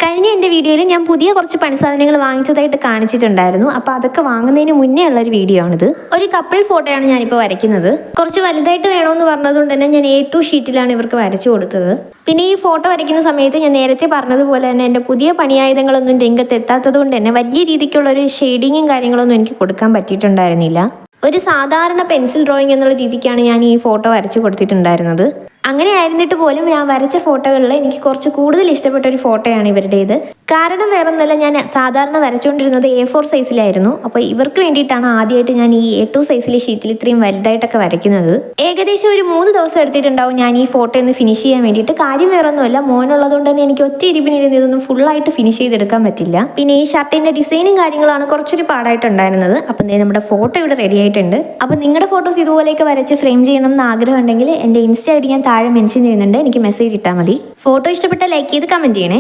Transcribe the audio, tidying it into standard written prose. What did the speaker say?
കഴിഞ്ഞ എൻ്റെ വീഡിയോയിൽ ഞാൻ പുതിയ കുറച്ച് പണിസാധനങ്ങൾ വാങ്ങിച്ചതായിട്ട് കാണിച്ചിട്ടുണ്ടായിരുന്നു. അപ്പോൾ അതൊക്കെ വാങ്ങുന്നതിന് മുന്നേ ഉള്ളൊരു വീഡിയോ ആണിത്. ഒരു കപ്പിൾ ഫോട്ടോയാണ് ഞാനിപ്പോൾ വരയ്ക്കുന്നത്. കുറച്ച് വലുതായിട്ട് വേണമെന്ന് പറഞ്ഞതുകൊണ്ട് തന്നെ ഞാൻ A2 ഷീറ്റിലാണ് ഇവർക്ക് വരച്ചു കൊടുത്തത്. പിന്നെ ഈ ഫോട്ടോ വരയ്ക്കുന്ന സമയത്ത് ഞാൻ നേരത്തെ പറഞ്ഞതുപോലെ തന്നെ എൻ്റെ പുതിയ പണിയായുധങ്ങളൊന്നും രംഗത്തെത്താത്തത് കൊണ്ട് തന്നെ വലിയ രീതിക്കുള്ളൊരു ഷെയ്ഡിങ്ങും കാര്യങ്ങളൊന്നും എനിക്ക് കൊടുക്കാൻ പറ്റിയിട്ടുണ്ടായിരുന്നില്ല. ഒരു സാധാരണ പെൻസിൽ ഡ്രോയിങ് എന്നുള്ള രീതിക്കാണ് ഞാൻ ഈ ഫോട്ടോ വരച്ചു കൊടുത്തിട്ടുണ്ടായിരുന്നത്. അങ്ങനെ ആയിരുന്നിട്ട് പോലും ഞാൻ വരച്ച ഫോട്ടോകളിൽ എനിക്ക് കുറച്ച് കൂടുതൽ ഇഷ്ടപ്പെട്ട ഒരു ഫോട്ടോയാണ് ഇവരുടേത്. കാരണം വേറൊന്നുമല്ല, ഞാൻ സാധാരണ വരച്ചുകൊണ്ടിരുന്നത് A4 സൈസിലായിരുന്നു. അപ്പോൾ ഇവർക്ക് വേണ്ടിയിട്ടാണ് ആദ്യമായിട്ട് ഞാൻ ഈ A2 സൈസിലെ ഷീറ്റിൽ ഇത്രയും വലുതായിട്ടൊക്കെ വരയ്ക്കുന്നത്. ഏകദേശം ഒരു 3 ദിവസം എടുത്തിട്ടുണ്ടാവും ഞാൻ ഈ ഫോട്ടോ ഒന്ന് ഫിനിഷ് ചെയ്യാൻ വേണ്ടിയിട്ട്. കാര്യം വേറൊന്നുമല്ല, മോനുള്ളതുകൊണ്ട് തന്നെ എനിക്ക് ഒറ്റ ഇരിപ്പിനിരുന്ന് ഇതൊന്നും ഫുള്ളായിട്ട് ഫിനിഷ് ചെയ്തെടുക്കാൻ പറ്റില്ല. പിന്നെ ഈ ഷർട്ടിൻ്റെ ഡിസൈനും കാര്യങ്ങളാണ് കുറച്ചൊരു പാടായിട്ടുണ്ടായിരുന്നത്. അപ്പം നമ്മുടെ ഫോട്ടോ ഇവിടെ റെഡി ആയിട്ടുണ്ട്. അപ്പം നിങ്ങളുടെ ഫോട്ടോസ് ഇതുപോലെയൊക്കെ വരച്ച് ഫ്രെയിം ചെയ്യണം എന്ന് ആഗ്രഹം ഉണ്ടെങ്കിൽ എൻ്റെ ഇൻസ്റ്റ ID ഞാൻ താഴെ മെൻഷൻ ചെയ്യുന്നുണ്ട്. എനിക്ക് മെസ്സേജ് ഇട്ടാൽ മതി. ഫോട്ടോ ഇഷ്ടപ്പെട്ട ലൈക്ക് ചെയ്ത് കമൻറ്റ് ചെയ്യണേ.